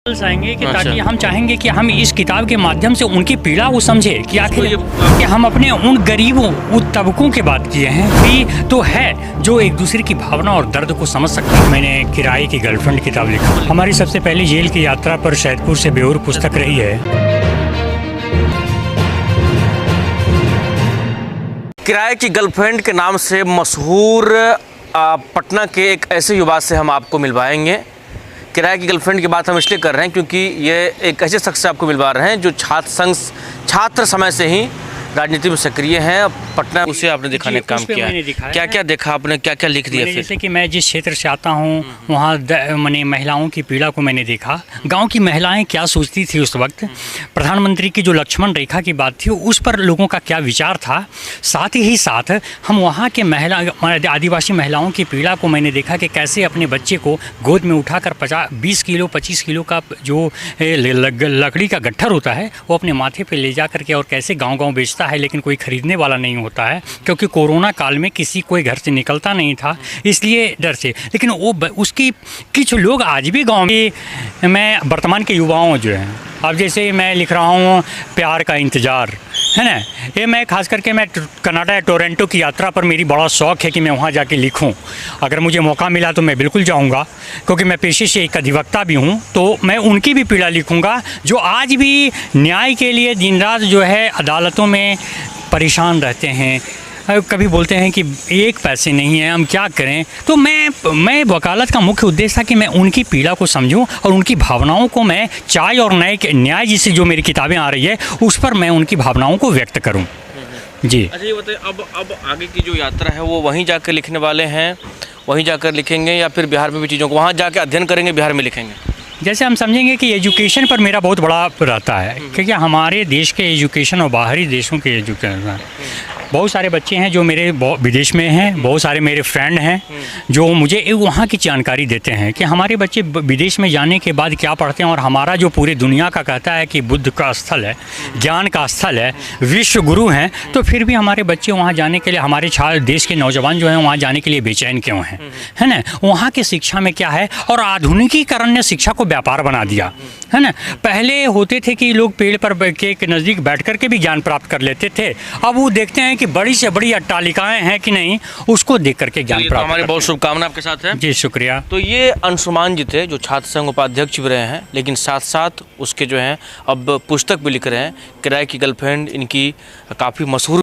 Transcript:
आएंगे कि ताकि हम चाहेंगे कि हम इस किताब के माध्यम से उनकी पीड़ा वो समझे कि आखिर कि हम अपने उन गरीबों उन तबकों की बात किए हैं भी तो है जो एक दूसरे की भावना और दर्द को समझ सकता है। मैंने किराए की गर्लफ्रेंड किताब लिखी। हमारी सबसे पहली जेल की यात्रा पर सैदपुर से बेउर पुस्तक रही है। किराए की गर्लफ्रेंड के नाम से मशहूर पटना के एक ऐसे युवा से हम आपको मिलवाएंगे। किराए की गर्लफ्रेंड की बात हम इसलिए कर रहे हैं क्योंकि ये एक ऐसे शख्स से आपको मिलवा रहे हैं जो छात्र समय से ही राजनीति में सक्रिय हैं। पटना उसे आपने दिखाने का काम किया है। क्या क्या देखा आपने, क्या क्या लिख दिया? जैसे कि मैं जिस क्षेत्र से आता हूँ वहाँ मैंने महिलाओं की पीड़ा को मैंने देखा। गांव की महिलाएं क्या सोचती थी उस वक्त, प्रधानमंत्री की जो लक्ष्मण रेखा की बात थी उस पर लोगों का क्या विचार था। साथ ही साथ हम वहाँ के आदिवासी महिलाओं की पीड़ा को मैंने देखा कि कैसे अपने बच्चे को गोद में उठाकर 20 किलो 25 किलो का जो लकड़ी का गट्ठर होता है वो अपने माथे पे ले जा करके और कैसे गाँव बेचता है, लेकिन कोई खरीदने वाला नहीं होता है क्योंकि कोरोना काल में किसी कोई घर से निकलता नहीं था इसलिए डर से। लेकिन वो उसकी कुछ लोग आज भी गांव में, मैं वर्तमान के युवाओं जो हैं, अब जैसे मैं लिख रहा हूँ प्यार का इंतज़ार, है ना, ये मैं खास करके मैं कनाडा या टोरंटो की यात्रा पर मेरी बड़ा शौक़ है कि मैं वहाँ जाके लिखूँ। अगर मुझे मौका मिला तो मैं बिल्कुल जाऊँगा क्योंकि मैं पेशे से एक अधिवक्ता भी हूँ, तो मैं उनकी भी पीड़ा लिखूँगा जो आज भी न्याय के लिए दिन रात जो है अदालतों में परेशान रहते हैं। कभी बोलते हैं कि एक पैसे नहीं है, हम क्या करें। तो मैं वकालत का मुख्य उद्देश्य था कि मैं उनकी पीड़ा को समझूं और उनकी भावनाओं को मैं चाय और न्याय जिससे जो मेरी किताबें आ रही है उस पर मैं उनकी भावनाओं को व्यक्त करूं। जी अच्छा, ये बताइए अब आगे की जो यात्रा है वो वहीं जाकर लिखने वाले हैं, वहीं जाकर लिखेंगे या फिर बिहार में भी चीज़ों को वहाँ जाकर अध्ययन करेंगे, बिहार में लिखेंगे? जैसे हम समझेंगे कि एजुकेशन पर मेरा बहुत बड़ा रहता है क्योंकि हमारे देश के एजुकेशन और बाहरी देशों के एजुकेशन, बहुत सारे बच्चे हैं जो मेरे विदेश में हैं, बहुत सारे मेरे फ्रेंड हैं जो मुझे वहाँ की जानकारी देते हैं कि हमारे बच्चे विदेश में जाने के बाद क्या पढ़ते हैं। और हमारा जो पूरी दुनिया का कहता है कि बुद्ध का स्थल है, ज्ञान का स्थल है, विश्व गुरु हैं, तो फिर भी हमारे बच्चे वहाँ जाने के लिए, हमारे देश के नौजवान जो हैं वहाँ जाने के लिए बेचैन क्यों हैं, है ना। वहाँ की शिक्षा में क्या है, और आधुनिकीकरण ने शिक्षा को व्यापार बना दिया, है ना। पहले होते थे कि लोग पेड़ पर के नज़दीक बैठ कर के भी ज्ञान प्राप्त कर लेते थे, अब वो देखते हैं कि बड़ी से बड़ी अट्टालिकाएं हैं कि नहीं, उसको देख करके ज्ञान प्राप्त। हमारी बहुत शुभकामना आपके साथ है। जी शुक्रिया। तो ये अंशुमान जी थे जो छात्र संघ उपाध्यक्ष भी रहे हैं, लेकिन साथ साथ उसके जो हैं अब पुस्तक भी लिख रहे हैं। किराए की गर्लफ्रेंड इनकी काफ़ी मशहूर